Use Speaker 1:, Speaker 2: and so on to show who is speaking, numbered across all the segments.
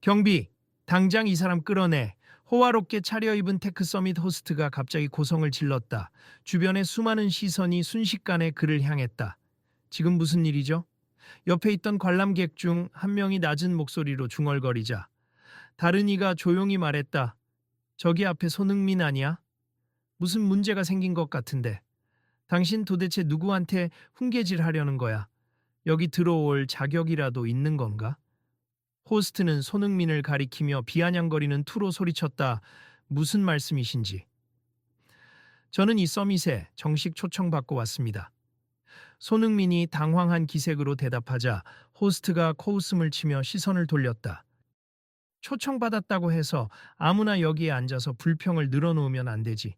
Speaker 1: 경비, 당장 이 사람 끌어내. 호화롭게 차려입은 테크 서밋 호스트가 갑자기 고성을 질렀다. 주변의 수많은 시선이 순식간에 그를 향했다. 지금 무슨 일이죠? 옆에 있던 관람객 중 한 명이 낮은 목소리로 중얼거리자 다른 이가 조용히 말했다. 저기 앞에 손흥민 아니야? 무슨 문제가 생긴 것 같은데. 당신 도대체 누구한테 훈계질 하려는 거야? 여기 들어올 자격이라도 있는 건가? 호스트는 손흥민을 가리키며 비아냥거리는 투로 소리쳤다. 무슨 말씀이신지. 저는 이 서밋에 정식 초청받고 왔습니다. 손흥민이 당황한 기색으로 대답하자 호스트가 코웃음을 치며 시선을 돌렸다. 초청받았다고 해서 아무나 여기에 앉아서 불평을 늘어놓으면 안 되지.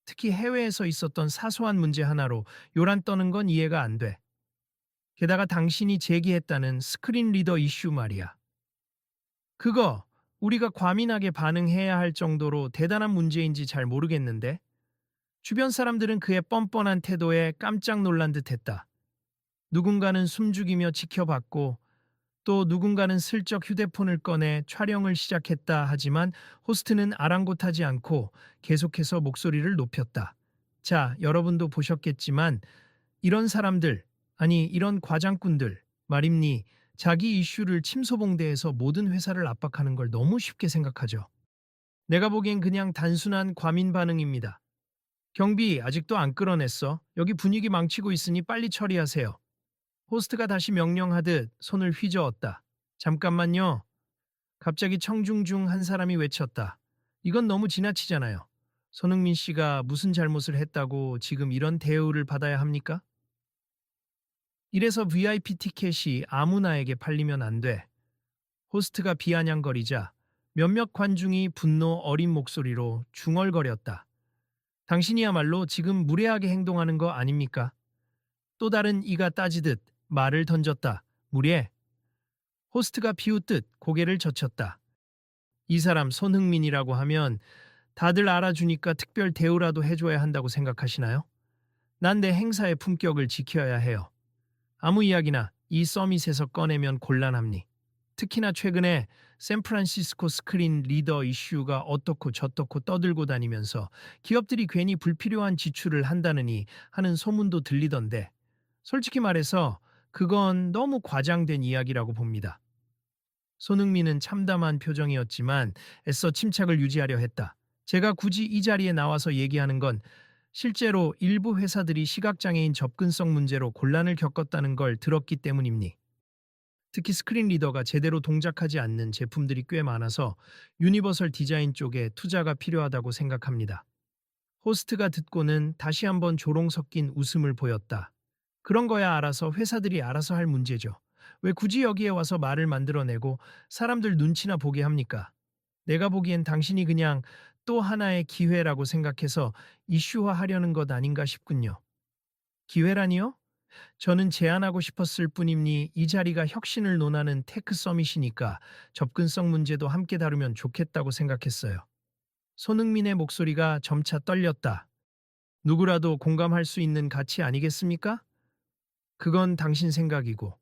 Speaker 1: 특히 해외에서 있었던 사소한 문제 하나로 요란 떠는 건 이해가 안 돼. 게다가 당신이 제기했다는 스크린 리더 이슈 말이야. 그거 우리가 과민하게 반응해야 할 정도로 대단한 문제인지 잘 모르겠는데 주변 사람들은 그의 뻔뻔한 태도에 깜짝 놀란 듯했다. 누군가는 숨죽이며 지켜봤고 또 누군가는 슬쩍 휴대폰을 꺼내 촬영을 시작했다 하지만 호스트는 아랑곳하지 않고 계속해서 목소리를 높였다. 자, 여러분도 보셨겠지만 이런 사람들, 아니 이런 과장꾼들 말입니 자기 이슈를 침소봉대해서 모든 회사를 압박하는 걸 너무 쉽게 생각하죠. 내가 보기엔 그냥 단순한 과민 반응입니다. 경비 아직도 안 끌어냈어. 여기 분위기 망치고 있으니 빨리 처리하세요. 호스트가 다시 명령하듯 손을 휘저었다. 잠깐만요. 갑자기 청중 중 한 사람이 외쳤다. 이건 너무 지나치잖아요. 손흥민 씨가 무슨 잘못을 했다고 지금 이런 대우를 받아야 합니까? 이래서 VIP 티켓이 아무나에게 팔리면 안 돼. 호스트가 비아냥거리자 몇몇 관중이 분노 어린 목소리로 중얼거렸다. 당신이야말로 지금 무례하게 행동하는 거 아닙니까? 또 다른 이가 따지듯 말을 던졌다. 무례. 호스트가 비웃듯 고개를 젖혔다. 이 사람 손흥민이라고 하면 다들 알아주니까 특별 대우라도 해줘야 한다고 생각하시나요? 난 내 행사의 품격을 지켜야 해요. 아무 이야기나 이 서밋에서 꺼내면 곤란합니. 특히나 최근에 샌프란시스코 스크린 리더 이슈가 어떻고 저떻고 떠들고 다니면서 기업들이 괜히 불필요한 지출을 한다느니 하는 소문도 들리던데 솔직히 말해서 그건 너무 과장된 이야기라고 봅니다. 손흥민은 참담한 표정이었지만 애써 침착을 유지하려 했다. 제가 굳이 이 자리에 나와서 얘기하는 건 실제로 일부 회사들이 시각장애인 접근성 문제로 곤란을 겪었다는 걸 들었기 때문입니. 특히 스크린 리더가 제대로 동작하지 않는 제품들이 꽤 많아서 유니버설 디자인 쪽에 투자가 필요하다고 생각합니다. 호스트가 듣고는 다시 한번 조롱 섞인 웃음을 보였다. 그런 거야 알아서 회사들이 알아서 할 문제죠. 왜 굳이 여기에 와서 말을 만들어내고 사람들 눈치나 보게 합니까? 내가 보기엔 당신이 그냥 또 하나의 기회라고 생각해서 이슈화하려는 것 아닌가 싶군요. 기회라니요? 저는 제안하고 싶었을 뿐이니 이 자리가 혁신을 논하는 테크 서밋이니까 접근성 문제도 함께 다루면 좋겠다고 생각했어요. 손흥민의 목소리가 점차 떨렸다. 누구라도 공감할 수 있는 가치 아니겠습니까? 그건 당신 생각이고.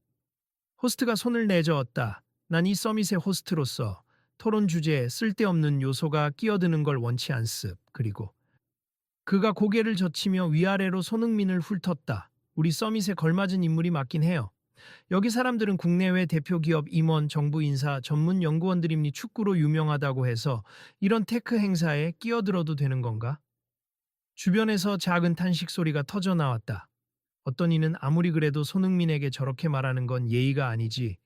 Speaker 1: 호스트가 손을 내저었다. 난 이 서밋의 호스트로서 토론 주제에 쓸데없는 요소가 끼어드는 걸 원치 않습. 그리고 그가 고개를 젖히며 위아래로 손흥민을 훑었다. 우리 서밋에 걸맞은 인물이 맞긴 해요. 여기 사람들은 국내외 대표 기업 임원, 정부 인사, 전문 연구원들임니 축구로 유명하다고 해서 이런 테크 행사에 끼어들어도 되는 건가? 주변에서 작은 탄식 소리가 터져 나왔다. 어떤 이는 아무리 그래도 손흥민에게 저렇게 말하는 건 예의가 아니지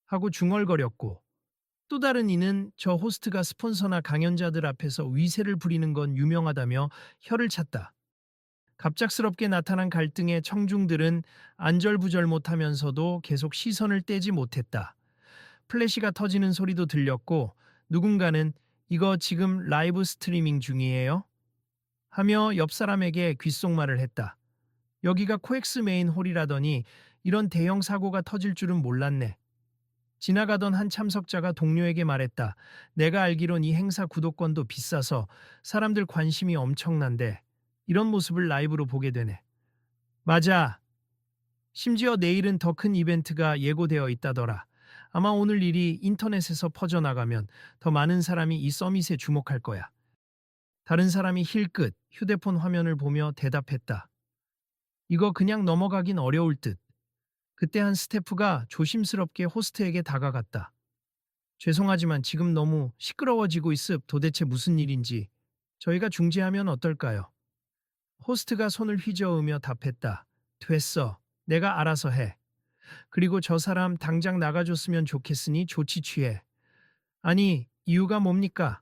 Speaker 1: 하고 중얼거렸고 또 다른 이는 저 호스트가 스폰서나 강연자들 앞에서 위세를 부리는 건 유명하다며 혀를 찼다. 갑작스럽게 나타난 갈등에 청중들은 안절부절 못하면서도 계속 시선을 떼지 못했다. 플래시가 터지는 소리도 들렸고 누군가는 이거 지금 라이브 스트리밍 중이에요? 하며 옆 사람에게 귓속말을 했다. 여기가 코엑스 메인 홀이라더니 이런 대형 사고가 터질 줄은 몰랐네. 지나가던 한 참석자가 동료에게 말했다. 내가 알기론 이 행사 구독권도 비싸서 사람들 관심이 엄청난데 이런 모습을 라이브로 보게 되네. 맞아. 심지어 내일은 더 큰 이벤트가 예고되어 있다더라. 아마 오늘 일이 인터넷에서 퍼져나가면 더 많은 사람이 이 서밋에 주목할 거야. 다른 사람이 힐끗 휴대폰 화면을 보며 대답했다. 이거 그냥 넘어가긴 어려울 듯. 그때 한 스태프가 조심스럽게 호스트에게 다가갔다. 죄송하지만 지금 너무 시끄러워지고 있습. 도대체 무슨 일인지 저희가 중재하면 어떨까요? 호스트가 손을 휘저으며 답했다. 됐어. 내가 알아서 해. 그리고 저 사람 당장 나가줬으면 좋겠으니 조치 취해. 아니, 이유가 뭡니까?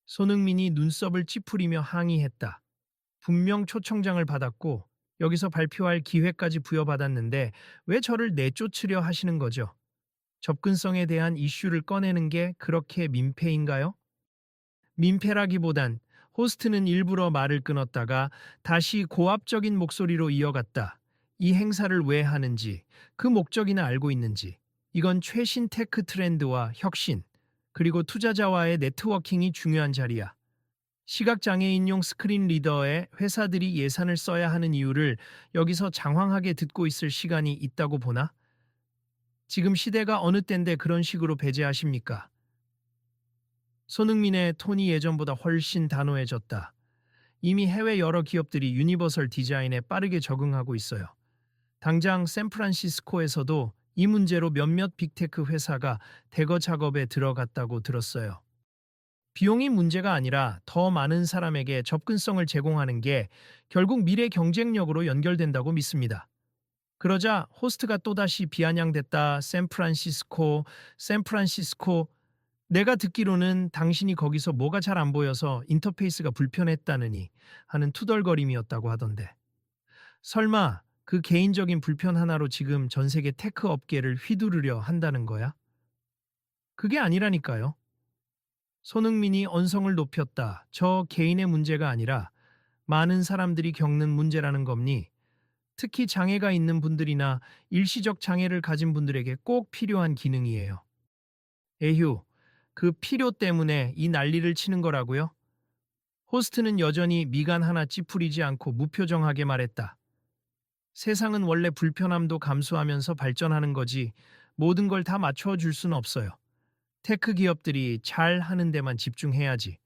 Speaker 1: 손흥민이 눈썹을 찌푸리며 항의했다. 분명 초청장을 받았고 여기서 발표할 기회까지 부여받았는데 왜 저를 내쫓으려 하시는 거죠? 접근성에 대한 이슈를 꺼내는 게 그렇게 민폐인가요? 민폐라기보단 호스트는 일부러 말을 끊었다가 다시 고압적인 목소리로 이어갔다. 이 행사를 왜 하는지, 그 목적이나 알고 있는지. 이건 최신 테크 트렌드와 혁신, 그리고 투자자와의 네트워킹이 중요한 자리야. 시각장애인용 스크린 리더에 회사들이 예산을 써야 하는 이유를 여기서 장황하게 듣고 있을 시간이 있다고 보나? 지금 시대가 어느 때인데 그런 식으로 배제하십니까? 손흥민의 톤이 예전보다 훨씬 단호해졌다. 이미 해외 여러 기업들이 유니버설 디자인에 빠르게 적응하고 있어요. 당장 샌프란시스코에서도 이 문제로 몇몇 빅테크 회사가 대거 작업에 들어갔다고 들었어요. 비용이 문제가 아니라 더 많은 사람에게 접근성을 제공하는 게 결국 미래 경쟁력으로 연결된다고 믿습니다. 그러자 호스트가 또다시 비아냥댔다. 샌프란시스코. 내가 듣기로는 당신이 거기서 뭐가 잘 안 보여서 인터페이스가 불편했다느니 하는 투덜거림이었다고 하던데. 설마 그 개인적인 불편 하나로 지금 전 세계 테크 업계를 휘두르려 한다는 거야? 그게 아니라니까요. 손흥민이 언성을 높였다. 저 개인의 문제가 아니라 많은 사람들이 겪는 문제라는 겁니. 특히 장애가 있는 분들이나 일시적 장애를 가진 분들에게 꼭 필요한 기능이에요. 에휴, 그 필요 때문에 이 난리를 치는 거라고요? 호스트는 여전히 미간 하나 찌푸리지 않고 무표정하게 말했다. 세상은 원래 불편함도 감수하면서 발전하는 거지 모든 걸 다 맞춰줄 수는 없어요. 테크 기업들이 잘 하는 데만 집중해야지.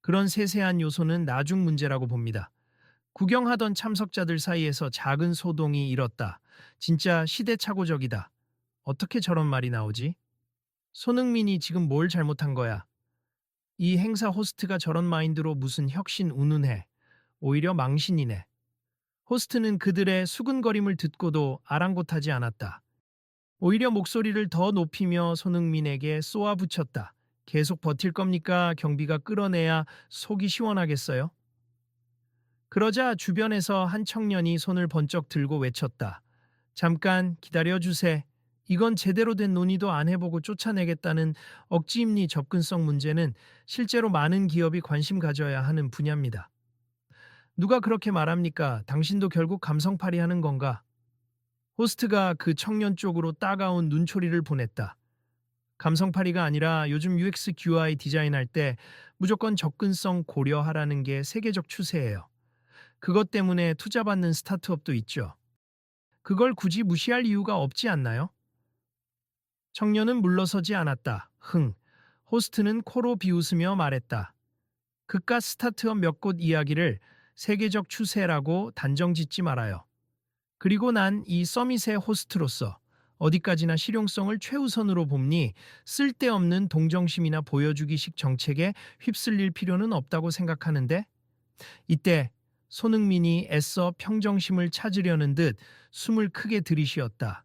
Speaker 1: 그런 세세한 요소는 나중 문제라고 봅니다. 구경하던 참석자들 사이에서 작은 소동이 일었다. 진짜 시대착오적이다. 어떻게 저런 말이 나오지? 손흥민이 지금 뭘 잘못한 거야? 이 행사 호스트가 저런 마인드로 무슨 혁신 운운해. 오히려 망신이네. 호스트는 그들의 수근거림을 듣고도 아랑곳하지 않았다. 오히려 목소리를 더 높이며 손흥민에게 쏘아붙였다. 계속 버틸 겁니까? 경비가 끌어내야 속이 시원하겠어요? 그러자 주변에서 한 청년이 손을 번쩍 들고 외쳤다. 잠깐 기다려주세. 이건 제대로 된 논의도 안 해보고 쫓아내겠다는 억지임리 접근성 문제는 실제로 많은 기업이 관심 가져야 하는 분야입니다. 누가 그렇게 말합니까? 당신도 결국 감성팔이 하는 건가? 호스트가 그 청년 쪽으로 따가운 눈초리를 보냈다. 감성팔이가 아니라 요즘 UX UI 디자인할 때 무조건 접근성 고려하라는 게 세계적 추세예요. 그것 때문에 투자받는 스타트업도 있죠. 그걸 굳이 무시할 이유가 없지 않나요? 청년은 물러서지 않았다. 호스트는 코로 비웃으며 말했다. 그깟 스타트업 몇 곳 이야기를 세계적 추세라고 단정 짓지 말아요. 그리고 난 이 서밋의 호스트로서 어디까지나 실용성을 최우선으로 봅니 쓸데없는 동정심이나 보여주기식 정책에 휩쓸릴 필요는 없다고 생각하는데 이때 손흥민이 애써 평정심을 찾으려는 듯 숨을 크게 들이쉬었다.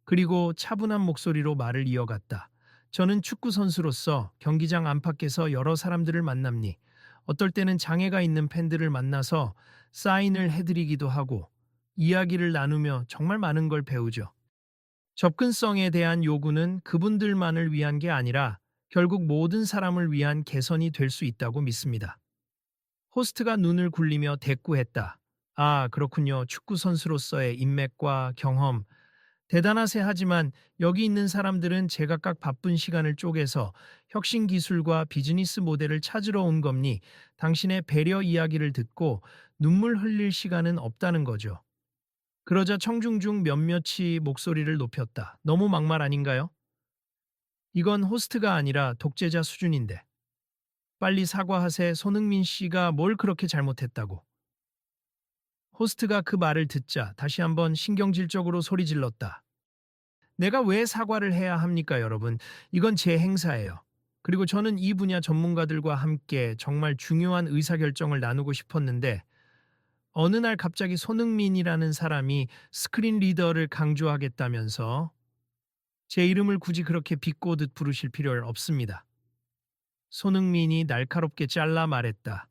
Speaker 1: 그리고 차분한 목소리로 말을 이어갔다. 저는 축구 선수로서 경기장 안팎에서 여러 사람들을 만납니. 어떨 때는 장애가 있는 팬들을 만나서 사인을 해드리기도 하고 이야기를 나누며 정말 많은 걸 배우죠. 접근성에 대한 요구는 그분들만을 위한 게 아니라 결국 모든 사람을 위한 개선이 될 수 있다고 믿습니다. 호스트가 눈을 굴리며 대꾸했다. 아, 그렇군요. 축구 선수로서의 인맥과 경험. 대단하세 하지만 여기 있는 사람들은 제각각 바쁜 시간을 쪼개서 혁신 기술과 비즈니스 모델을 찾으러 온 겁니. 당신의 배려 이야기를 듣고 눈물 흘릴 시간은 없다는 거죠. 그러자 청중 중 몇몇이 목소리를 높였다. 너무 막말 아닌가요? 이건 호스트가 아니라 독재자 수준인데. 빨리 사과하세. 손흥민 씨가 뭘 그렇게 잘못했다고. 호스트가 그 말을 듣자 다시 한번 신경질적으로 소리 질렀다. 내가 왜 사과를 해야 합니까, 여러분? 이건 제 행사예요. 그리고 저는 이 분야 전문가들과 함께 정말 중요한 의사결정을 나누고 싶었는데 어느 날 갑자기 손흥민이라는 사람이 스크린 리더를 강조하겠다면서 제 이름을 굳이 그렇게 비꼬듯 부르실 필요 없습니다. 손흥민이 날카롭게 잘라 말했다.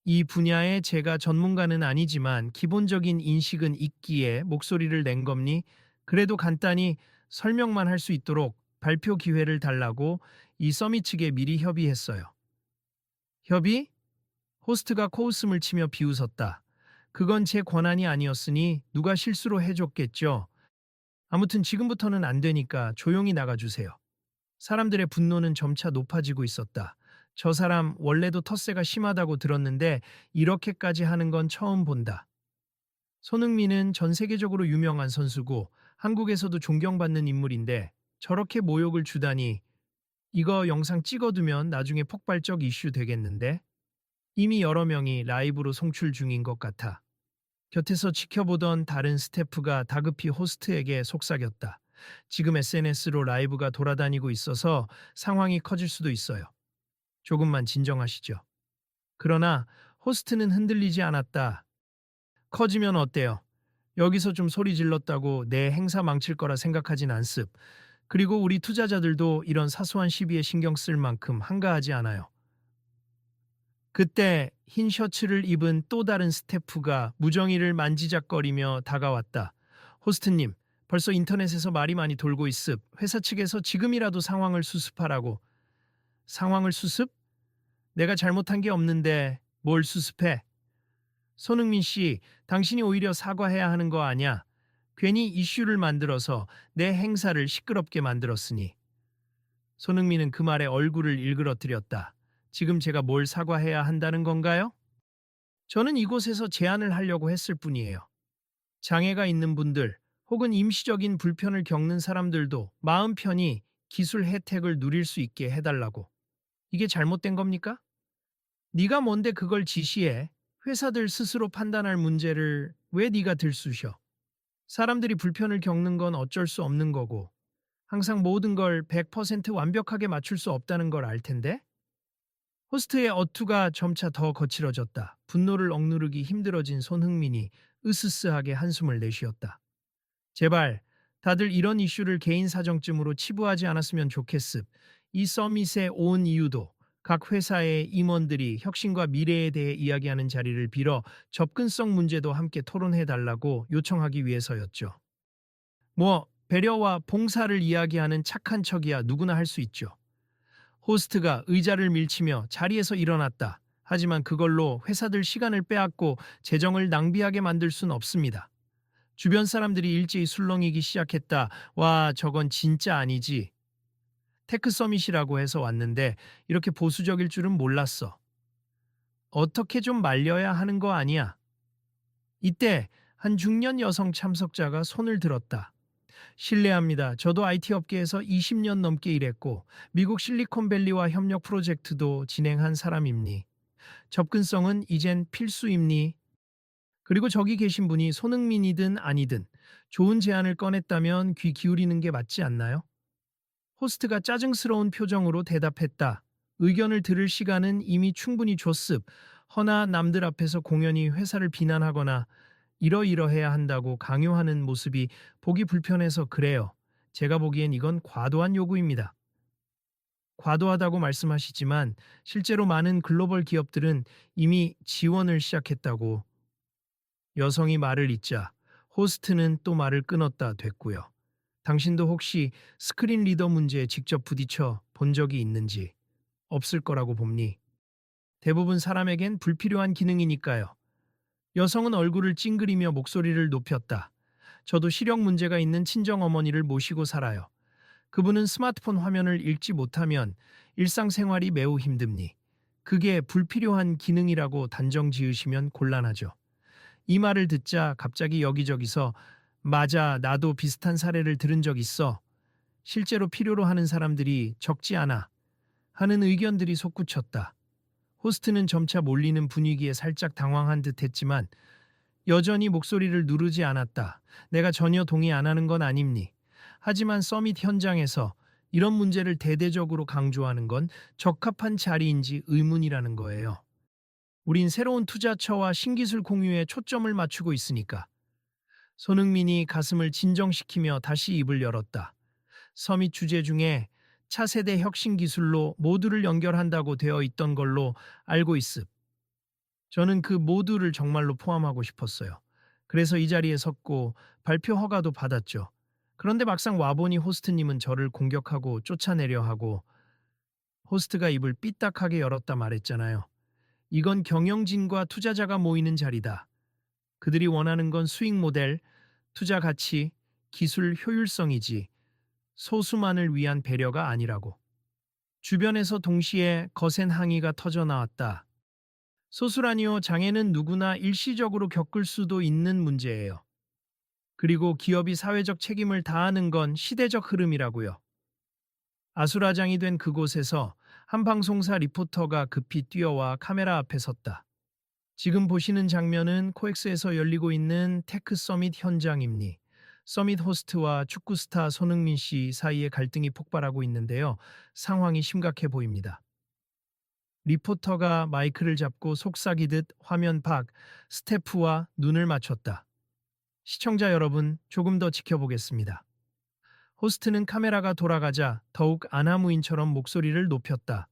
Speaker 1: 이 분야에 제가 전문가는 아니지만 기본적인 인식은 있기에 목소리를 낸 겁니? 그래도 간단히 설명만 할 수 있도록 발표 기회를 달라고 이 서밋 측에 미리 협의했어요. 협의? 호스트가 코웃음을 치며 비웃었다. 그건 제 권한이 아니었으니 누가 실수로 해줬겠죠. 아무튼 지금부터는 안 되니까 조용히 나가주세요. 사람들의 분노는 점차 높아지고 있었다. 저 사람 원래도 텃세가 심하다고 들었는데 이렇게까지 하는 건 처음 본다. 손흥민은 전 세계적으로 유명한 선수고 한국에서도 존경받는 인물인데 저렇게 모욕을 주다니 이거 영상 찍어두면 나중에 폭발적 이슈 되겠는데? 이미 여러 명이 라이브로 송출 중인 것 같아. 곁에서 지켜보던 다른 스태프가 다급히 호스트에게 속삭였다. 지금 SNS로 라이브가 돌아다니고 있어서 상황이 커질 수도 있어요. 조금만 진정하시죠. 그러나 호스트는 흔들리지 않았다. 커지면 어때요? 여기서 좀 소리 질렀다고 내 행사 망칠 거라 생각하진 않습. 그리고 우리 투자자들도 이런 사소한 시비에 신경 쓸 만큼 한가하지 않아요. 그때 흰 셔츠를 입은 또 다른 스태프가 무정의를 만지작거리며 다가왔다. 호스트님, 벌써 인터넷에서 말이 많이 돌고 있습. 회사 측에서 지금이라도 상황을 수습하라고. 상황을 수습? 내가 잘못한 게 없는데 뭘 수습해? 손흥민 씨, 당신이 오히려 사과해야 하는 거 아냐? 괜히 이슈를 만들어서 내 행사를 시끄럽게 만들었으니. 손흥민은 그 말에 얼굴을 일그러뜨렸다. 지금 제가 뭘 사과해야 한다는 건가요? 저는 이곳에서 제안을 하려고 했을 뿐이에요. 장애가 있는 분들 혹은 임시적인 불편을 겪는 사람들도 마음 편히 기술 혜택을 누릴 수 있게 해달라고. 이게 잘못된 겁니까? 네가 뭔데 그걸 지시해? 회사들 스스로 판단할 문제를 왜 네가 들쑤셔? 사람들이 불편을 겪는 건 어쩔 수 없는 거고 항상 모든 걸 100% 완벽하게 맞출 수 없다는 걸 알 텐데? 호스트의 어투가 점차 더 거칠어졌다. 분노를 억누르기 힘들어진 손흥민이 으스스하게 한숨을 내쉬었다. 제발 다들 이런 이슈를 개인 사정쯤으로 치부하지 않았으면 좋겠습. 이 서밋에 온 이유도 각 회사의 임원들이 혁신과 미래에 대해 이야기하는 자리를 빌어 접근성 문제도 함께 토론해달라고 요청하기 위해서였죠. 배려와 봉사를 이야기하는 착한 척이야 누구나 할 수 있죠. 호스트가 의자를 밀치며 자리에서 일어났다. 하지만 그걸로 회사들 시간을 빼앗고 재정을 낭비하게 만들 순 없습니다. 주변 사람들이 일제히 술렁이기 시작했다. 와, 저건 진짜 아니지. 테크 서밋이라고 해서 왔는데 이렇게 보수적일 줄은 몰랐어. 어떻게 좀 말려야 하는 거 아니야? 이때 한 중년 여성 참석자가 손을 들었다. 실례합니다. 저도 IT 업계에서 20년 넘게 일했고 미국 실리콘밸리와 협력 프로젝트도 진행한 사람입니. 접근성은 이젠 필수입니. 그리고 저기 계신 분이 손흥민이든 아니든 좋은 제안을 꺼냈다면 귀 기울이는 게 맞지 않나요? 호스트가 짜증스러운 표정으로 대답했다. 의견을 들을 시간은 이미 충분히 줬습. 허나 남들 앞에서 공연히 회사를 비난하거나 이러이러해야 한다고 강요하는 모습이 보기 불편해서 그래요. 제가 보기엔 이건 과도한 요구입니다. 과도하다고 말씀하시지만 실제로 많은 글로벌 기업들은 이미 지원을 시작했다고. 여성이 말을 잇자 호스트는 또 말을 끊었다 됐고요. 당신도 혹시 스크린 리더 문제에 직접 부딪혀 본 적이 있는지 없을 거라고 봅니. 대부분 사람에겐 불필요한 기능이니까요. 여성은 얼굴을 찡그리며 목소리를 높였다. 저도 시력 문제가 있는 친정어머니를 모시고 살아요. 그분은 스마트폰 화면을 읽지 못하면 일상생활이 매우 힘듭니. 그게 불필요한 기능이라고 단정 지으시면 곤란하죠. 이 말을 듣자 갑자기 여기저기서 맞아, 나도 비슷한 사례를 들은 적 있어. 실제로 필요로 하는 사람들이 적지 않아 하는 의견들이 솟구쳤다. 호스트는 점차 몰리는 분위기에 살짝 당황한 듯 했지만 여전히 목소리를 누르지 않았다. 내가 전혀 동의 안 하는 건 아닙니. 하지만 서밋 현장에서 이런 문제를 대대적으로 강조하는 건 적합한 자리인지 의문이라는 거예요. 우린 새로운 투자처와 신기술 공유에 초점을 맞추고 있으니까. 손흥민이 가슴을 진정시키며 다시 입을 열었다. 서밋 주제 중에 차세대 혁신 기술로 모두를 연결한다고 되어 있던 걸로 알고 있음. 저는 그 모두를 정말로 포함하고 싶었어요. 그래서 이 자리에 섰고 발표 허가도 받았죠. 그런데 막상 와보니 호스트님은 저를 공격하고 쫓아내려 하고 호스트가 입을 삐딱하게 열었다 말했잖아요. 이건 경영진과 투자자가 모이는 자리다. 그들이 원하는 건 수익 모델, 투자 가치, 기술 효율성이지 소수만을 위한 배려가 아니라고. 주변에서 동시에 거센 항의가 터져 나왔다. 소수라니요, 장애는 누구나 일시적으로 겪을 수도 있는 문제예요. 그리고 기업이 사회적 책임을 다하는 건 시대적 흐름이라고요. 아수라장이 된 그곳에서 한 방송사 리포터가 급히 뛰어와 카메라 앞에 섰다. 지금 보시는 장면은 코엑스에서 열리고 있는 테크 서밋 현장입니. 서밋 호스트와 축구 스타 손흥민 씨 사이에 갈등이 폭발하고 있는데요. 상황이 심각해 보입니다. 리포터가 마이크를 잡고 속삭이듯 화면 밖 스태프와 눈을 맞췄다. 시청자 여러분, 조금 더 지켜보겠습니다. 호스트는 카메라가 돌아가자 더욱 아나무인처럼 목소리를 높였다.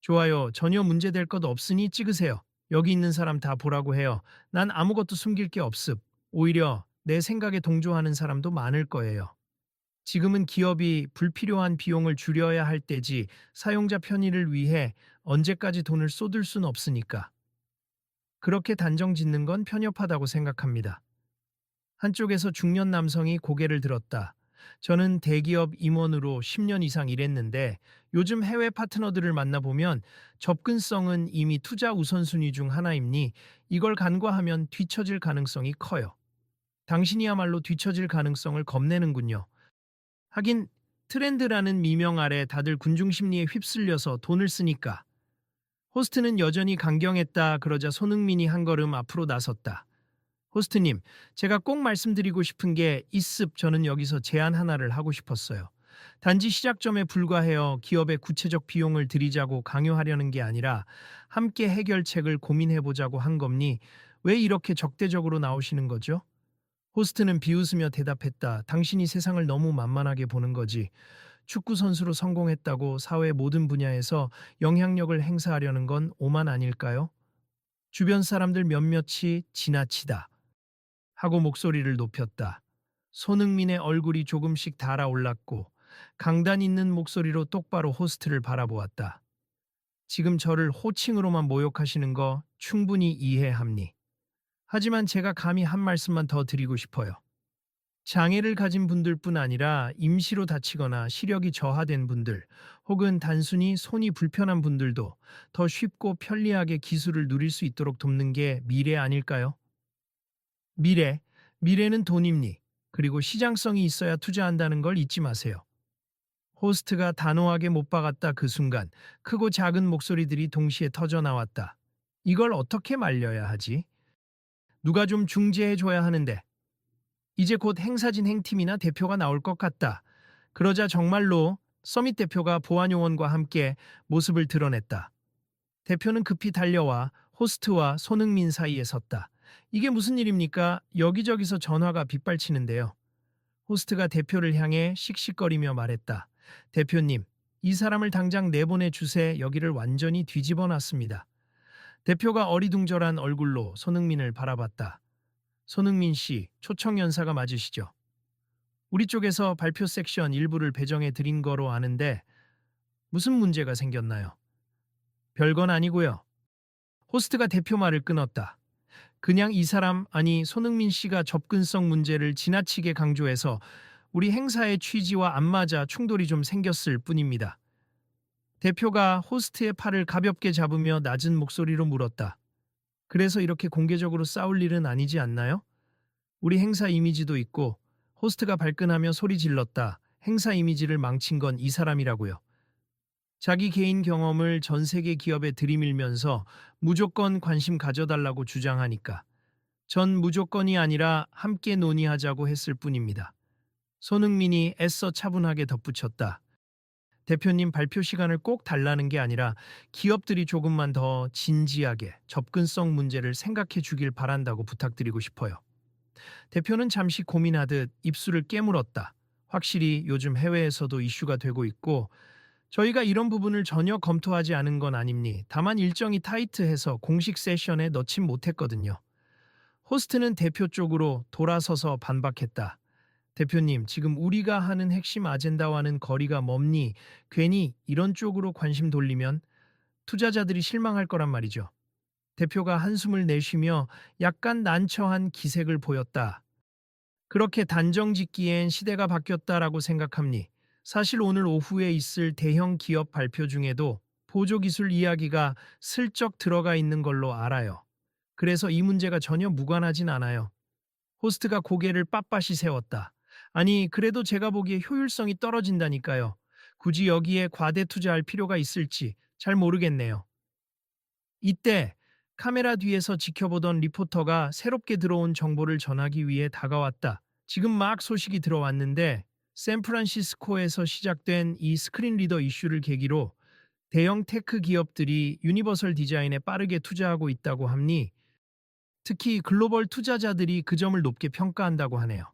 Speaker 1: 좋아요, 전혀 문제될 것 없으니 찍으세요. 여기 있는 사람 다 보라고 해요. 난 아무것도 숨길 게 없음. 오히려 내 생각에 동조하는 사람도 많을 거예요. 지금은 기업이 불필요한 비용을 줄여야 할 때지 사용자 편의를 위해 언제까지 돈을 쏟을 순 없으니까. 그렇게 단정 짓는 건 편협하다고 생각합니다. 한쪽에서 중년 남성이 고개를 들었다. 저는 대기업 임원으로 10년 이상 일했는데 요즘 해외 파트너들을 만나보면 접근성은 이미 투자 우선순위 중 하나이니 이걸 간과하면 뒤처질 가능성이 커요. 당신이야말로 뒤처질 가능성을 겁내는군요. 하긴 트렌드라는 미명 아래 다들 군중심리에 휩쓸려서 돈을 쓰니까. 호스트는 여전히 강경했다. 그러자 손흥민이 한 걸음 앞으로 나섰다. 호스트님, 제가 꼭 말씀드리고 싶은 게 있습. 저는 여기서 제안 하나를 하고 싶었어요. 단지 시작점에 불과해요. 기업에 구체적 비용을 들이자고 강요하려는 게 아니라 함께 해결책을 고민해보자고 한 겁니. 왜 이렇게 적대적으로 나오시는 거죠? 호스트는 비웃으며 대답했다. 당신이 세상을 너무 만만하게 보는 거지. 축구 선수로 성공했다고 사회 모든 분야에서 영향력을 행사하려는 건 오만 아닐까요? 주변 사람들 몇몇이 지나치다. 하고 목소리를 높였다. 손흥민의 얼굴이 조금씩 달아올랐고 강단 있는 목소리로 똑바로 호스트를 바라보았다. 지금 저를 호칭으로만 모욕하시는 거 충분히 이해합니. 하지만 제가 감히 한 말씀만 더 드리고 싶어요. 장애를 가진 분들뿐 아니라 임시로 다치거나 시력이 저하된 분들 혹은 단순히 손이 불편한 분들도 더 쉽고 편리하게 기술을 누릴 수 있도록 돕는 게 미래 아닐까요? 미래는 돈입니. 그리고 시장성이 있어야 투자한다는 걸 잊지 마세요. 호스트가 단호하게 못 박았다. 그 순간 크고 작은 목소리들이 동시에 터져 나왔다. 이걸 어떻게 말려야 하지? 누가 좀 중재해 줘야 하는데. 이제 곧 행사진 행팀이나 대표가 나올 것 같다. 그러자 정말로 서밋 대표가 보안요원과 함께 모습을 드러냈다. 대표는 급히 달려와 호스트와 손흥민 사이에 섰다. 이게 무슨 일입니까? 여기저기서 전화가 빗발치는데요. 호스트가 대표를 향해 씩씩거리며 말했다. 대표님, 이 사람을 당장 내보내 주세. 여기를 완전히 뒤집어 놨습니다. 대표가 어리둥절한 얼굴로 손흥민을 바라봤다. 손흥민 씨, 초청 연사가 맞으시죠? 우리 쪽에서 발표 섹션 일부를 배정해 드린 거로 아는데 무슨 문제가 생겼나요? 별건 아니고요. 호스트가 대표 말을 끊었다. 그냥 이 사람, 아니 손흥민 씨가 접근성 문제를 지나치게 강조해서 우리 행사의 취지와 안 맞아 충돌이 좀 생겼을 뿐입니다. 대표가 호스트의 팔을 가볍게 잡으며 낮은 목소리로 물었다. 그래서 이렇게 공개적으로 싸울 일은 아니지 않나요? 우리 행사 이미지도 있고 호스트가 발끈하며 소리 질렀다. 행사 이미지를 망친 건 이 사람이라고요. 자기 개인 경험을 전 세계 기업에 들이밀면서 무조건 관심 가져달라고 주장하니까 전 무조건이 아니라 함께 논의하자고 했을 뿐입니다. 손흥민이 애써 차분하게 덧붙였다. 대표님 발표 시간을 꼭 달라는 게 아니라 기업들이 조금만 더 진지하게 접근성 문제를 생각해 주길 바란다고 부탁드리고 싶어요. 대표는 잠시 고민하듯 입술을 깨물었다. 확실히 요즘 해외에서도 이슈가 되고 있고 저희가 이런 부분을 전혀 검토하지 않은 건 아닙니. 다만 일정이 타이트해서 공식 세션에 넣진 못했거든요. 호스트는 대표 쪽으로 돌아서서 반박했다. 대표님, 지금 우리가 하는 핵심 아젠다와는 거리가 멉니? 괜히 이런 쪽으로 관심 돌리면 투자자들이 실망할 거란 말이죠. 대표가 한숨을 내쉬며 약간 난처한 기색을 보였다. 그렇게 단정 짓기엔 시대가 바뀌었다라고 생각합니. 사실 오늘 오후에 있을 대형 기업 발표 중에도 보조기술 이야기가 슬쩍 들어가 있는 걸로 알아요. 그래서 이 문제가 전혀 무관하진 않아요. 호스트가 고개를 빳빳이 세웠다. 아니, 그래도 제가 보기에 효율성이 떨어진다니까요. 굳이 여기에 과대 투자할 필요가 있을지 잘 모르겠네요. 이때 카메라 뒤에서 지켜보던 리포터가 새롭게 들어온 정보를 전하기 위해 다가왔다. 지금 막 소식이 들어왔는데 샌프란시스코에서 시작된 이 스크린 리더 이슈를 계기로 대형 테크 기업들이 유니버설 디자인에 빠르게 투자하고 있다고 합니. 특히 글로벌 투자자들이 그 점을 높게 평가한다고 하네요.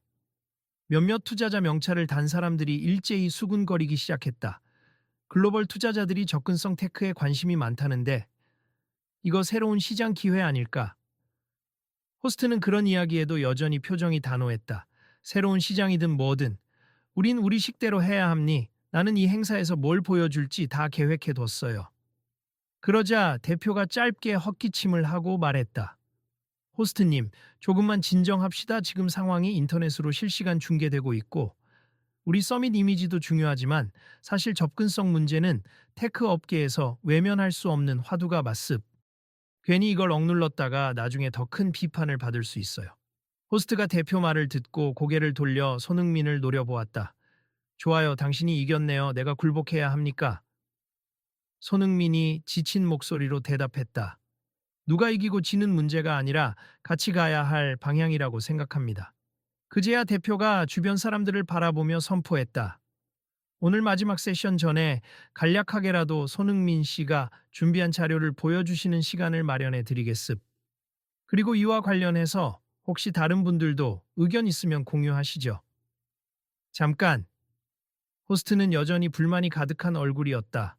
Speaker 1: 몇몇 투자자 명찰을 단 사람들이 일제히 수군거리기 시작했다. 글로벌 투자자들이 접근성 테크에 관심이 많다는데 이거 새로운 시장 기회 아닐까? 호스트는 그런 이야기에도 여전히 표정이 단호했다. 새로운 시장이든 뭐든 우린 우리 식대로 해야 합니. 나는 이 행사에서 뭘 보여줄지 다 계획해뒀어요. 그러자 대표가 짧게 헛기침을 하고 말했다. 호스트님, 조금만 진정합시다. 지금 상황이 인터넷으로 실시간 중계되고 있고 우리 서밋 이미지도 중요하지만 사실 접근성 문제는 테크 업계에서 외면할 수 없는 화두가 맞습. 괜히 이걸 억눌렀다가 나중에 더 큰 비판을 받을 수 있어요. 호스트가 대표 말을 듣고 고개를 돌려 손흥민을 노려보았다. 좋아요, 당신이 이겼네요. 내가 굴복해야 합니까? 손흥민이 지친 목소리로 대답했다. 누가 이기고 지는 문제가 아니라 같이 가야 할 방향이라고 생각합니다. 그제야 대표가 주변 사람들을 바라보며 선포했다. 오늘 마지막 세션 전에 간략하게라도 손흥민 씨가 준비한 자료를 보여주시는 시간을 마련해 드리겠습. 그리고 이와 관련해서 혹시 다른 분들도 의견 있으면 공유하시죠. 잠깐. 호스트는 여전히 불만이 가득한 얼굴이었다.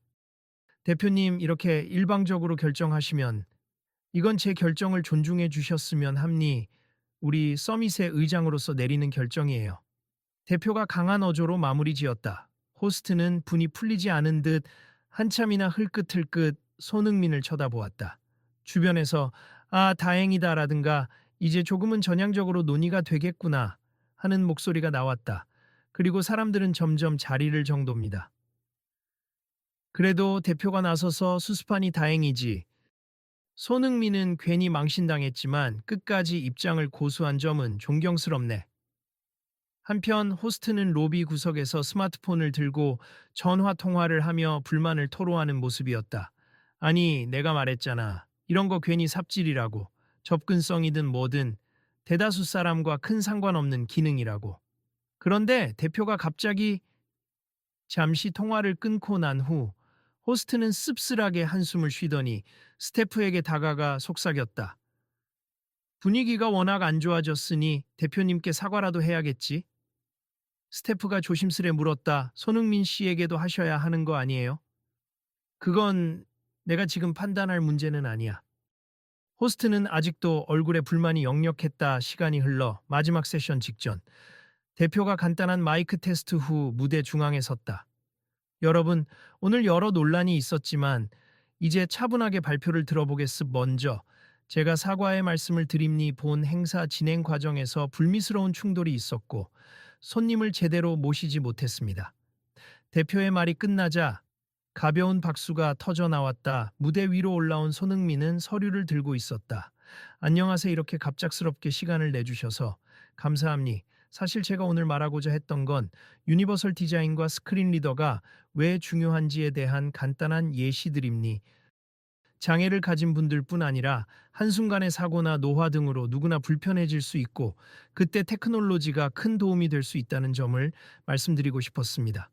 Speaker 1: 대표님, 이렇게 일방적으로 결정하시면 이건 제 결정을 존중해 주셨으면 합니. 우리 서밋의 의장으로서 내리는 결정이에요. 대표가 강한 어조로 마무리 지었다. 호스트는 분이 풀리지 않은 듯 한참이나 흘끗흘끗 손흥민을 쳐다보았다. 주변에서 아, 다행이다라든가 이제 조금은 전향적으로 논의가 되겠구나 하는 목소리가 나왔다. 그리고 사람들은 점점 자리를 정돕니다. 그래도 대표가 나서서 수습하니 다행이지. 손흥민은 괜히 망신당했지만 끝까지 입장을 고수한 점은 존경스럽네. 한편 호스트는 로비 구석에서 스마트폰을 들고 전화 통화를 하며 불만을 토로하는 모습이었다. 아니, 내가 말했잖아. 이런 거 괜히 삽질이라고. 접근성이든 뭐든 대다수 사람과 큰 상관없는 기능이라고. 그런데 대표가 갑자기 잠시 통화를 끊고 난 후 호스트는 씁쓸하게 한숨을 쉬더니 스태프에게 다가가 속삭였다. 분위기가 워낙 안 좋아졌으니 대표님께 사과라도 해야겠지? 스태프가 조심스레 물었다. 손흥민 씨에게도 하셔야 하는 거 아니에요? 그건 내가 지금 판단할 문제는 아니야. 호스트는 아직도 얼굴에 불만이 역력했다. 시간이 흘러 마지막 세션 직전. 대표가 간단한 마이크 테스트 후 무대 중앙에 섰다. 여러분, 오늘 여러 논란이 있었지만 이제 차분하게 발표를 들어보겠습. 먼저 제가 사과의 말씀을 드립니. 본 행사 진행 과정에서 불미스러운 충돌이 있었고 손님을 제대로 모시지 못했습니다. 대표의 말이 끝나자 가벼운 박수가 터져 나왔다. 무대 위로 올라온 손흥민은 서류를 들고 있었다. 안녕하세요. 이렇게 갑작스럽게 시간을 내주셔서 감사합니. 사실 제가 오늘 말하고자 했던 건 유니버설 디자인과 스크린 리더가 왜 중요한지에 대한 간단한 예시들입니. 장애를 가진 분들뿐 아니라 한순간의 사고나 노화 등으로 누구나 불편해질 수 있고 그때 테크놀로지가 큰 도움이 될 수 있다는 점을 말씀드리고 싶었습니다.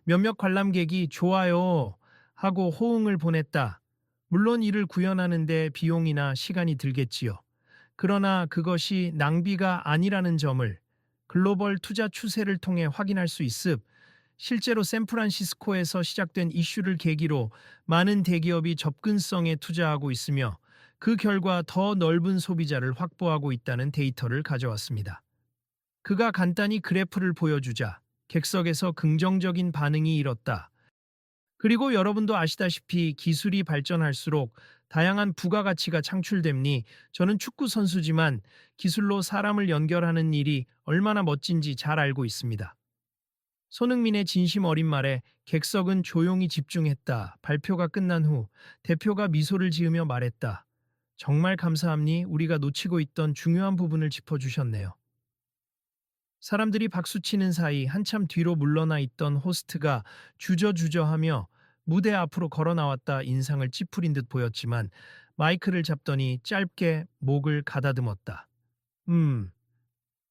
Speaker 1: 몇몇 관람객이 좋아요 하고 호응을 보냈다. 물론 이를 구현하는데 비용이나 시간이 들겠지요. 그러나 그것이 낭비가 아니라는 점을 글로벌 투자 추세를 통해 확인할 수 있습. 실제로 샌프란시스코에서 시작된 이슈를 계기로 많은 대기업이 접근성에 투자하고 있으며 그 결과 더 넓은 소비자를 확보하고 있다는 데이터를 가져왔습니다. 그가 간단히 그래프를 보여주자 객석에서 긍정적인 반응이 일었다. 그리고 여러분도 아시다시피 기술이 발전할수록 다양한 부가가치가 창출됨니 저는 축구 선수지만 기술로 사람을 연결하는 일이 얼마나 멋진지 잘 알고 있습니다. 손흥민의 진심 어린 말에 객석은 조용히 집중했다. 발표가 끝난 후 대표가 미소를 지으며 말했다. 정말 감사합니. 우리가 놓치고 있던 중요한 부분을 짚어주셨네요. 사람들이 박수치는 사이 한참 뒤로 물러나 있던 호스트가 주저주저하며 무대 앞으로 걸어 나왔다. 인상을 찌푸린 듯 보였지만 마이크를 잡더니 짧게 목을 가다듬었다.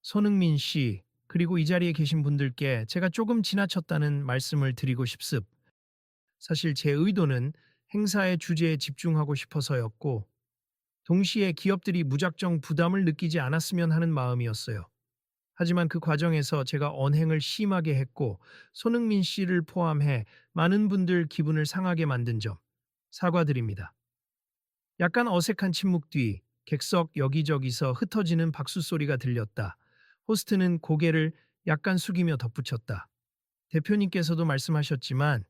Speaker 1: 손흥민 씨, 그리고 이 자리에 계신 분들께 제가 조금 지나쳤다는 말씀을 드리고 싶습. 사실 제 의도는 행사의 주제에 집중하고 싶어서였고, 동시에 기업들이 무작정 부담을 느끼지 않았으면 하는 마음이었어요. 하지만 그 과정에서 제가 언행을 심하게 했고, 손흥민 씨를 포함해 많은 분들 기분을 상하게 만든 점, 사과드립니다. 약간 어색한 침묵 뒤 객석 여기저기서 흩어지는 박수 소리가 들렸다. 호스트는 고개를 약간 숙이며 덧붙였다. 대표님께서도 말씀하셨지만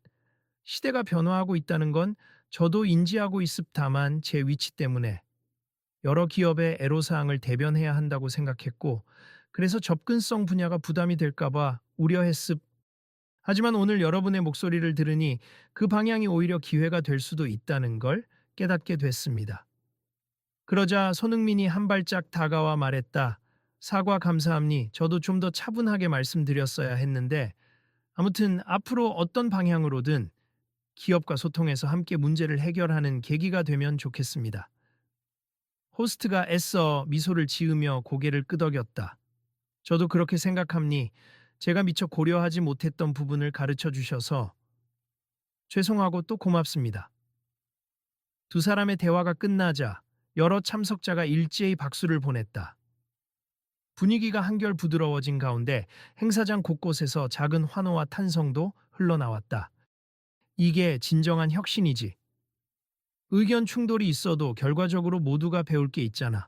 Speaker 1: 시대가 변화하고 있다는 건 저도 인지하고 있습다만 제 위치 때문에 여러 기업의 애로사항을 대변해야 한다고 생각했고 그래서 접근성 분야가 부담이 될까봐 우려했습. 하지만 오늘 여러분의 목소리를 들으니 그 방향이 오히려 기회가 될 수도 있다는 걸 깨닫게 됐습니다. 그러자 손흥민이 한 발짝 다가와 말했다. 사과 감사합니. 저도 좀 더 차분하게 말씀드렸어야 했는데 아무튼 앞으로 어떤 방향으로든 기업과 소통해서 함께 문제를 해결하는 계기가 되면 좋겠습니다. 호스트가 애써 미소를 지으며 고개를 끄덕였다. 저도 그렇게 생각합니. 제가 미처 고려하지 못했던 부분을 가르쳐 주셔서 죄송하고 또 고맙습니다. 두 사람의 대화가 끝나자 여러 참석자가 일제히 박수를 보냈다. 분위기가 한결 부드러워진 가운데 행사장 곳곳에서 작은 환호와 탄성도 흘러나왔다. 이게 진정한 혁신이지. 의견 충돌이 있어도 결과적으로 모두가 배울 게 있잖아.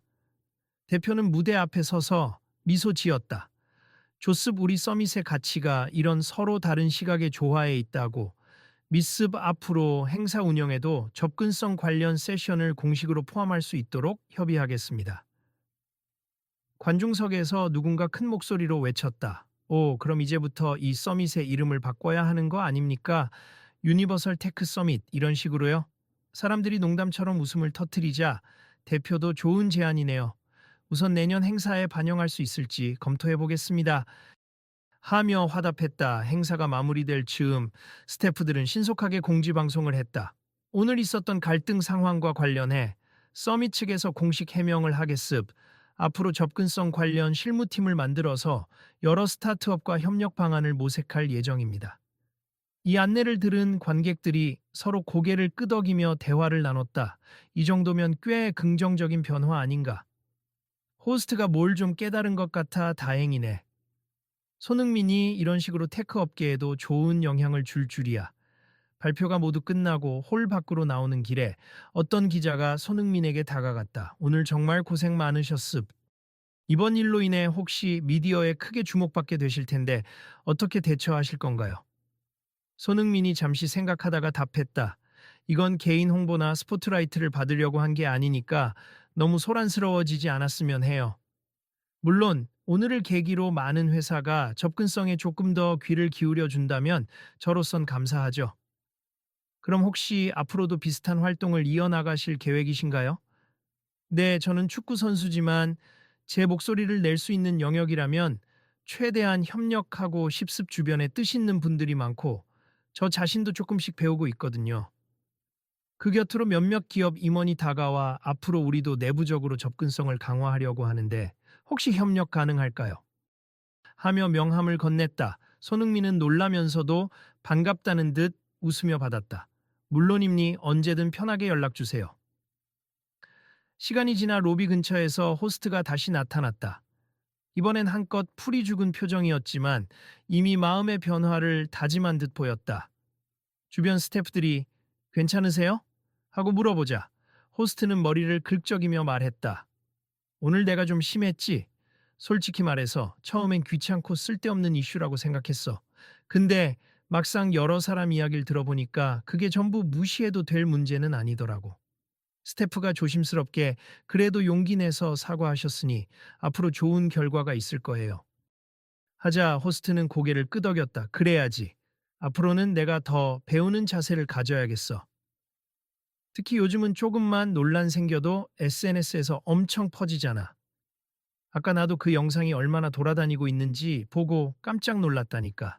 Speaker 1: 대표는 무대 앞에 서서 미소 지었다. 조습 우리 서밋의 가치가 이런 서로 다른 시각의 조화에 있다고. 미습 앞으로 행사 운영에도 접근성 관련 세션을 공식으로 포함할 수 있도록 협의하겠습니다. 관중석에서 누군가 큰 목소리로 외쳤다. 오, 그럼 이제부터 이 서밋의 이름을 바꿔야 하는 거 아닙니까? 유니버설 테크 서밋 이런 식으로요? 사람들이 농담처럼 웃음을 터뜨리자 대표도 좋은 제안이네요. 우선 내년 행사에 반영할 수 있을지 검토해 보겠습니다. 하며 화답했다. 행사가 마무리될 즈음 스태프들은 신속하게 공지방송을 했다. 오늘 있었던 갈등 상황과 관련해 서밋 측에서 공식 해명을 하겠습. 앞으로 접근성 관련 실무팀을 만들어서 여러 스타트업과 협력 방안을 모색할 예정입니다. 이 안내를 들은 관객들이 서로 고개를 끄덕이며 대화를 나눴다. 이 정도면 꽤 긍정적인 변화 아닌가. 호스트가 뭘 좀 깨달은 것 같아 다행이네. 손흥민이 이런 식으로 테크 업계에도 좋은 영향을 줄 줄이야. 발표가 모두 끝나고 홀 밖으로 나오는 길에 어떤 기자가 손흥민에게 다가갔다. 오늘 정말 고생 많으셨습. 이번 일로 인해 혹시 미디어에 크게 주목받게 되실 텐데 어떻게 대처하실 건가요? 손흥민이 잠시 생각하다가 답했다. 이건 개인 홍보나 스포트라이트를 받으려고 한 게 아니니까 너무 소란스러워지지 않았으면 해요. 물론 오늘을 계기로 많은 회사가 접근성에 조금 더 귀를 기울여 준다면 저로선 감사하죠. 그럼 혹시 앞으로도 비슷한 활동을 이어나가실 계획이신가요? 네, 저는 축구 선수지만 제 목소리를 낼 수 있는 영역이라면 최대한 협력하고 실습 주변에 뜻 있는 분들이 많고 저 자신도 조금씩 배우고 있거든요. 그 곁으로 몇몇 기업 임원이 다가와 앞으로 우리도 내부적으로 접근성을 강화하려고 하는데 혹시 협력 가능할까요? 하며 명함을 건넸다. 손흥민은 놀라면서도 반갑다는 듯 웃으며 받았다. 물론입니 언제든 편하게 연락 주세요. 시간이 지나 로비 근처에서 호스트가 다시 나타났다. 이번엔 한껏 풀이 죽은 표정이었지만 이미 마음의 변화를 다짐한 듯 보였다. 주변 스태프들이 괜찮으세요? 하고 물어보자 호스트는 머리를 긁적이며 말했다. 오늘 내가 좀 심했지? 솔직히 말해서 처음엔 귀찮고 쓸데없는 이슈라고 생각했어. 근데 막상 여러 사람 이야기를 들어보니까 그게 전부 무시해도 될 문제는 아니더라고. 스태프가 조심스럽게 그래도 용기 내서 사과하셨으니 앞으로 좋은 결과가 있을 거예요. 하자 호스트는 고개를 끄덕였다. 그래야지. 앞으로는 내가 더 배우는 자세를 가져야겠어. 특히 요즘은 조금만 논란 생겨도 SNS에서 엄청 퍼지잖아. 아까 나도 그 영상이 얼마나 돌아다니고 있는지 보고 깜짝 놀랐다니까.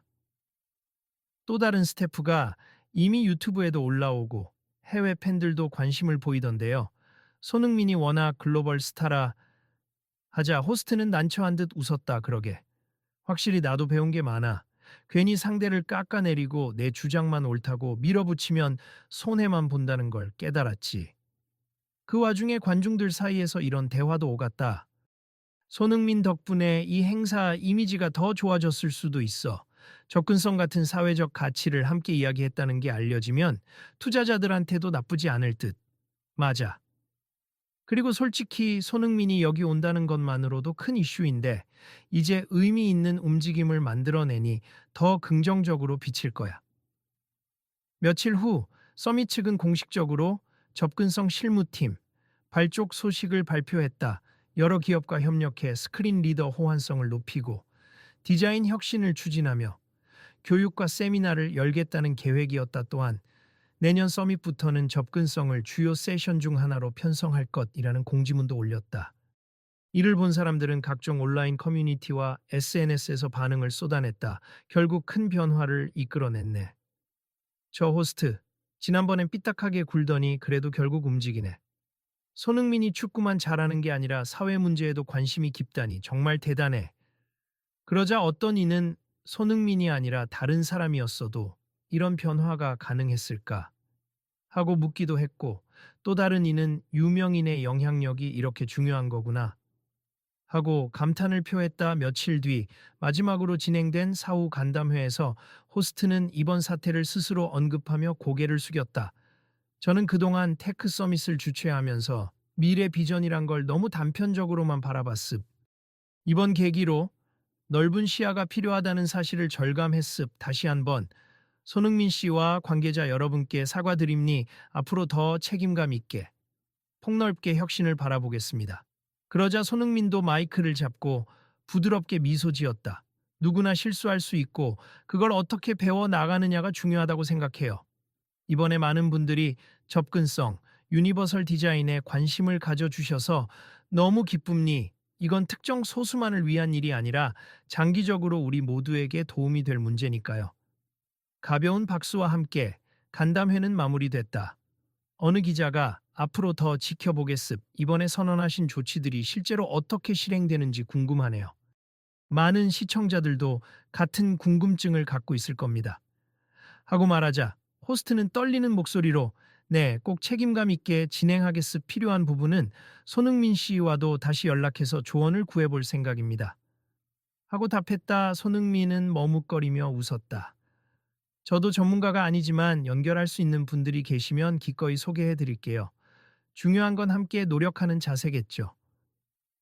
Speaker 1: 또 다른 스태프가 이미 유튜브에도 올라오고 해외 팬들도 관심을 보이던데요. 손흥민이 워낙 글로벌 스타라 하자 호스트는 난처한 듯 웃었다 그러게. 확실히 나도 배운 게 많아. 괜히 상대를 깎아내리고 내 주장만 옳다고 밀어붙이면 손해만 본다는 걸 깨달았지. 그 와중에 관중들 사이에서 이런 대화도 오갔다. 손흥민 덕분에 이 행사 이미지가 더 좋아졌을 수도 있어. 접근성 같은 사회적 가치를 함께 이야기했다는 게 알려지면 투자자들한테도 나쁘지 않을 듯. 맞아. 그리고 솔직히 손흥민이 여기 온다는 것만으로도 큰 이슈인데 이제 의미 있는 움직임을 만들어내니 더 긍정적으로 비칠 거야. 며칠 후 서밋 측은 공식적으로 접근성 실무팀 발족 소식을 발표했다. 여러 기업과 협력해 스크린 리더 호환성을 높이고 디자인 혁신을 추진하며 교육과 세미나를 열겠다는 계획이었다. 또한 내년 서밋부터는 접근성을 주요 세션 중 하나로 편성할 것이라는 공지문도 올렸다. 이를 본 사람들은 각종 온라인 커뮤니티와 SNS에서 반응을 쏟아냈다. 결국 큰 변화를 이끌어냈네. 저 호스트, 지난번엔 삐딱하게 굴더니 그래도 결국 움직이네. 손흥민이 축구만 잘하는 게 아니라 사회 문제에도 관심이 깊다니 정말 대단해. 그러자 어떤 이는 손흥민이 아니라 다른 사람이었어도 이런 변화가 가능했을까 하고 묻기도 했고 또 다른 이는 유명인의 영향력이 이렇게 중요한 거구나 하고 감탄을 표했다. 며칠 뒤 마지막으로 진행된 사후 간담회에서 호스트는 이번 사태를 스스로 언급하며 고개를 숙였다. 저는 그동안 테크 서밋을 주최하면서 미래 비전이란 걸 너무 단편적으로만 바라봤습. 이번 계기로 넓은 시야가 필요하다는 사실을 절감했습. 다시 한번 손흥민 씨와 관계자 여러분께 사과드립니 앞으로 더 책임감 있게 폭넓게 혁신을 바라보겠습니다. 그러자 손흥민도 마이크를 잡고 부드럽게 미소 지었다. 누구나 실수할 수 있고 그걸 어떻게 배워 나가느냐가 중요하다고 생각해요. 이번에 많은 분들이 접근성, 유니버설 디자인에 관심을 가져주셔서 너무 기쁨니. 이건 특정 소수만을 위한 일이 아니라 장기적으로 우리 모두에게 도움이 될 문제니까요. 가벼운 박수와 함께 간담회는 마무리됐다. 어느 기자가 앞으로 더 지켜보겠습. 이번에 선언하신 조치들이 실제로 어떻게 실행되는지 궁금하네요. 많은 시청자들도 같은 궁금증을 갖고 있을 겁니다. 하고 말하자 호스트는 떨리는 목소리로 네, 꼭 책임감 있게 진행하겠습. 필요한 부분은 손흥민 씨와도 다시 연락해서 조언을 구해볼 생각입니다. 하고 답했다. 손흥민은 머뭇거리며 웃었다. 저도 전문가가 아니지만 연결할 수 있는 분들이 계시면 기꺼이 소개해 드릴게요. 중요한 건 함께 노력하는 자세겠죠.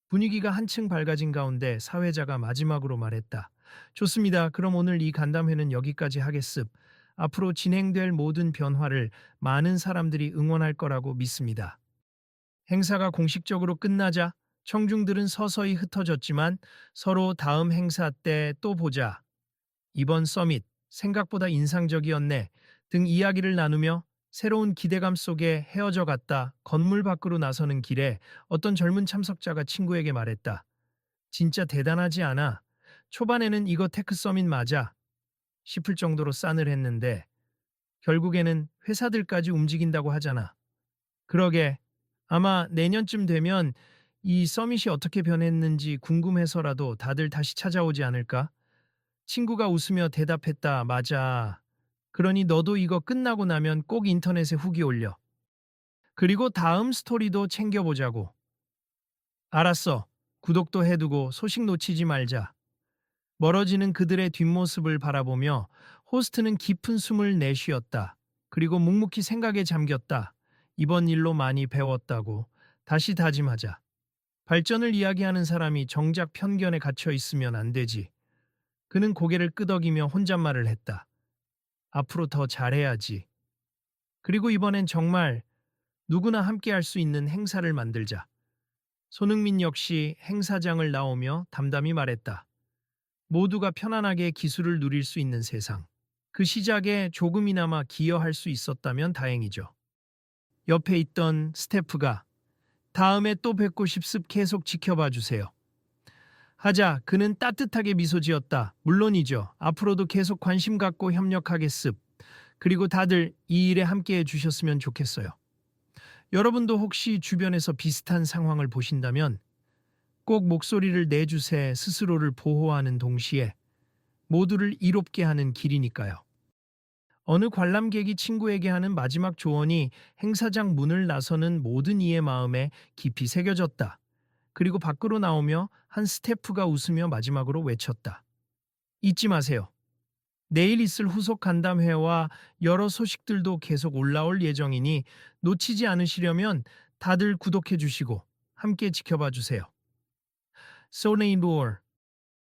Speaker 1: 분위기가 한층 밝아진 가운데 사회자가 마지막으로 말했다. 좋습니다. 그럼 오늘 이 간담회는 여기까지 하겠습. 앞으로 진행될 모든 변화를 많은 사람들이 응원할 거라고 믿습니다. 행사가 공식적으로 끝나자 청중들은 서서히 흩어졌지만 서로 다음 행사 때 또 보자. 이번 서밋 생각보다 인상적이었네 등 이야기를 나누며 새로운 기대감 속에 헤어져 갔다. 건물 밖으로 나서는 길에 어떤 젊은 참석자가 친구에게 말했다. 진짜 대단하지 않아? 초반에는 이거 테크 서밋 맞아 싶을 정도로 싸늘했는데 결국에는 회사들까지 움직인다고 하잖아. 그러게 아마 내년쯤 되면 이 서밋이 어떻게 변했는지 궁금해서라도 다들 다시 찾아오지 않을까? 친구가 웃으며 대답했다. 맞아. 그러니 너도 이거 끝나고 나면 꼭 인터넷에 후기 올려. 그리고 다음 스토리도 챙겨보자고. 알았어. 구독도 해두고 소식 놓치지 말자. 멀어지는 그들의 뒷모습을 바라보며 호스트는 깊은 숨을 내쉬었다. 그리고 묵묵히 생각에 잠겼다. 이번 일로 많이 배웠다고. 다시 다짐하자. 발전을 이야기하는 사람이 정작 편견에 갇혀 있으면 안 되지. 그는 고개를 끄덕이며 혼잣말을 했다. 앞으로 더 잘해야지. 그리고 이번엔 정말 누구나 함께 할 수 있는 행사를 만들자. 손흥민 역시 행사장을 나오며 담담히 말했다. 모두가 편안하게 기술을 누릴 수 있는 세상. 그 시작에 조금이나마 기여할 수 있었다면 다행이죠. 옆에 있던 스태프가 다음에 또 뵙고 싶습 계속 지켜봐 주세요. 하자 그는 따뜻하게 미소 지었다. 물론이죠. 앞으로도 계속 관심 갖고 협력하겠습. 그리고 다들 이 일에 함께해 주셨으면 좋겠어요. 여러분도 혹시 주변에서 비슷한 상황을 보신다면 꼭 목소리를 내주세. 스스로를 보호하는 동시에 모두를 이롭게 하는 길이니까요. 어느 관람객이 친구에게 하는 마지막 조언이 행사장 문을 나서는 모든 이의 마음에 깊이 새겨졌다. 그리고 밖으로 나오며 한 스태프가 웃으며 마지막으로 외쳤다. 잊지 마세요. 내일 있을 후속 간담회와 여러 소식들도 계속 올라올 예정이니 놓치지 않으시려면 다들 구독해 주시고 함께 지켜봐 주세요. 소네이 루얼